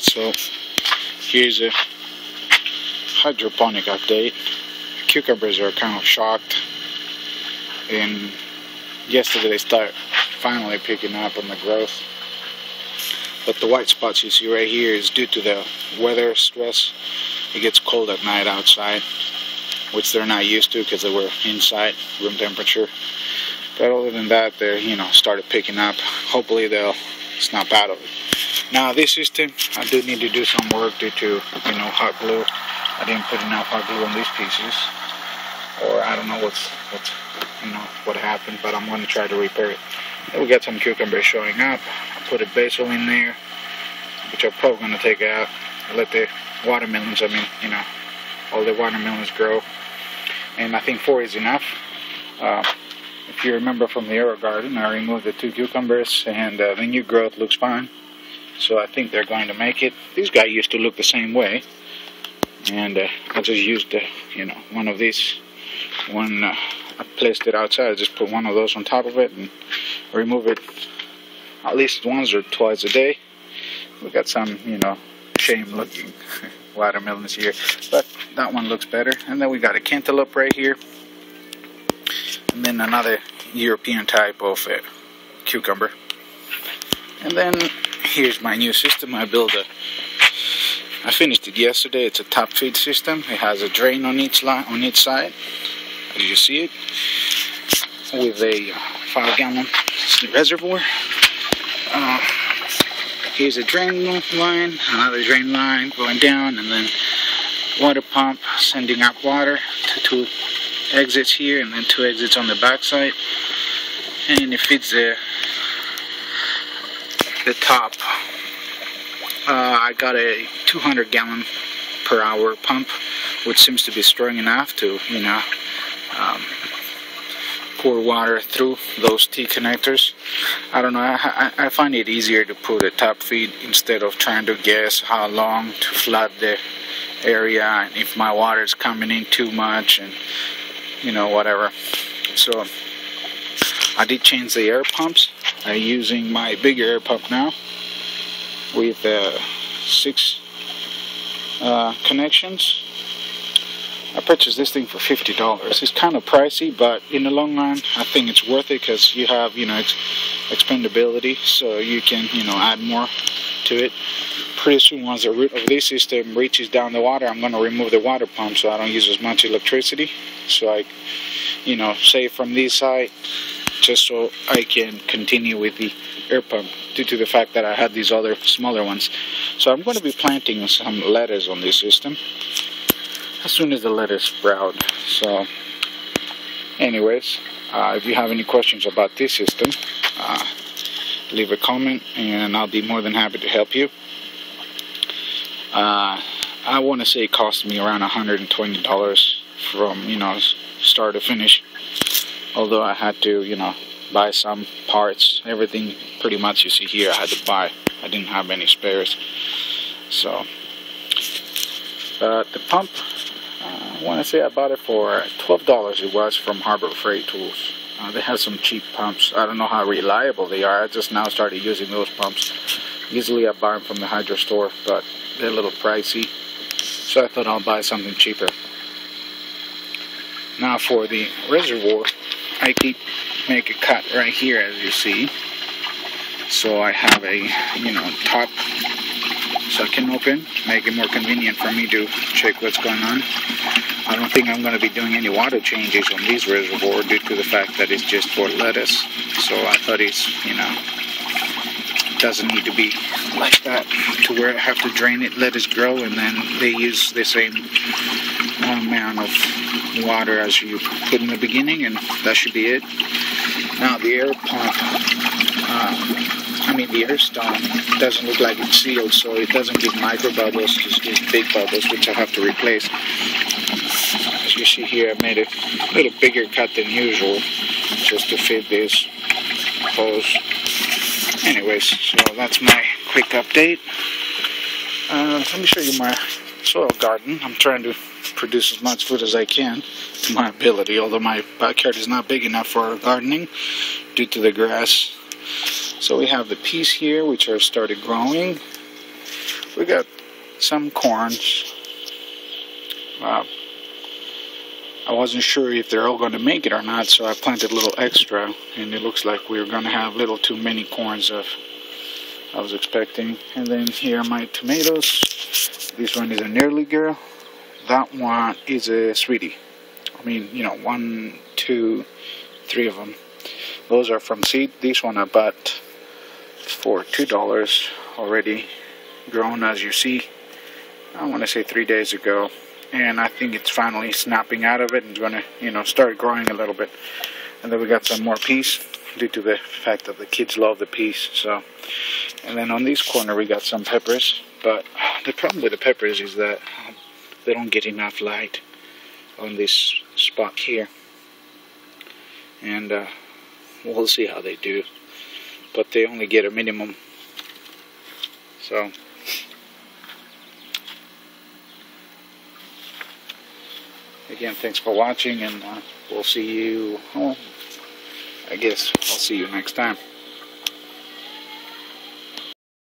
Alright, so here's a hydroponic update. Cucumbers are kind of shocked, and yesterday they started finally picking up on the growth. But the white spots you see right here is due to the weather stress. It gets cold at night outside, which they're not used to because they were inside, room temperature. But other than that, they started picking up. Hopefully they'll snap out of it. Now this system, I do need to do some work due to hot glue. I didn't put enough hot glue on these pieces, or I don't know what happened, but I'm going to try to repair it. Then we got some cucumbers showing up. I put a basil in there, which I'm probably going to take out. I let the watermelons, all the watermelons grow, and I think 4 is enough. If you remember from the Aerogarden, I removed the 2 cucumbers, and the new growth looks fine. So I think they're going to make it. These guys used to look the same way, and I just used one of these. I placed it outside. I just put one of those on top of it and remove it at least once or twice a day. We got some shame-looking watermelons here, but that one looks better. And then we got a cantaloupe right here, and then another European type of cucumber. And then here's my new system. I finished it yesterday. It's a top feed system. It has a drain on each side, as you see it, with a 5-gallon reservoir. Here's a drain line, another drain line going down, and then water pump sending out water to 2 exits here, and then 2 exits on the back side, and it feeds the top. I got a 200-gallon per hour pump, which seems to be strong enough to pour water through those T connectors. I don't know, I find it easier to put a top feed instead of trying to guess how long to flood the area, and if my water is coming in too much, and whatever. So I did change the air pumps. I'm using my bigger air pump now with 6 connections. I purchased this thing for $50. It's kind of pricey, but in the long run, I think it's worth it because you have, expendability, so you can, add more to it. Pretty soon, once the root of this system reaches down the water, I'm going to remove the water pump so I don't use as much electricity. So I, save from this side, just so I can continue with the air pump due to the fact that I had these other smaller ones. So I'm going to be planting some lettuce on this system as soon as the lettuce sprout. So anyways, if you have any questions about this system, leave a comment and I'll be more than happy to help you. I want to say it cost me around $120 from start to finish, although I had to buy some parts. Everything pretty much you see here I had to buy. I didn't have any spares. So the pump, I want to say I bought it for $12. It was from Harbor Freight Tools. They have some cheap pumps. I don't know how reliable they are. I just now started using those pumps. Usually I buy them from the hydro store, but they're a little pricey, so I thought I'll buy something cheaper. Now for the reservoir, I did make a cut right here, as you see. So I have a top so I can open, make it more convenient for me to check what's going on. I don't think I'm going to be doing any water changes on this reservoir due to the fact that it's just for lettuce. So I thought it's, doesn't need to be like that to where I have to drain it, let it grow, and then they use the same amount of water as you put in the beginning, and that should be it. Now the air pump, the air stone doesn't look like it's sealed, so it doesn't give micro bubbles, just gives big bubbles, which I have to replace. As you see here, I made a little bigger cut than usual just to fit this hose. Anyways, so that's my quick update. Let me show you my soil garden. I'm trying to produce as much food as I can to my ability, although my backyard is not big enough for gardening due to the grass. So we have the peas here, which are started growing. we got some corns. I wasn't sure if they're all going to make it or not, so I planted a little extra, and it looks like we're going to have a little too many corns of I was expecting. And then here are my tomatoes. This one is a nearly girl. That one is a sweetie. I mean, you know, 1, 2, 3 of them. Those are from seed. This one I bought for $2 already, grown as you see. I want to say 3 days ago. And I think it's finally snapping out of it and going to, you know, start growing a little bit. And then we got some more peas due to the fact that the kids love the peas. So, and then on this corner we got some peppers. But the problem with the peppers is that they don't get enough light on this spot here. And we'll see how they do. But they only get a minimum. So. Again, thanks for watching, and we'll see you, I guess I'll see you next time.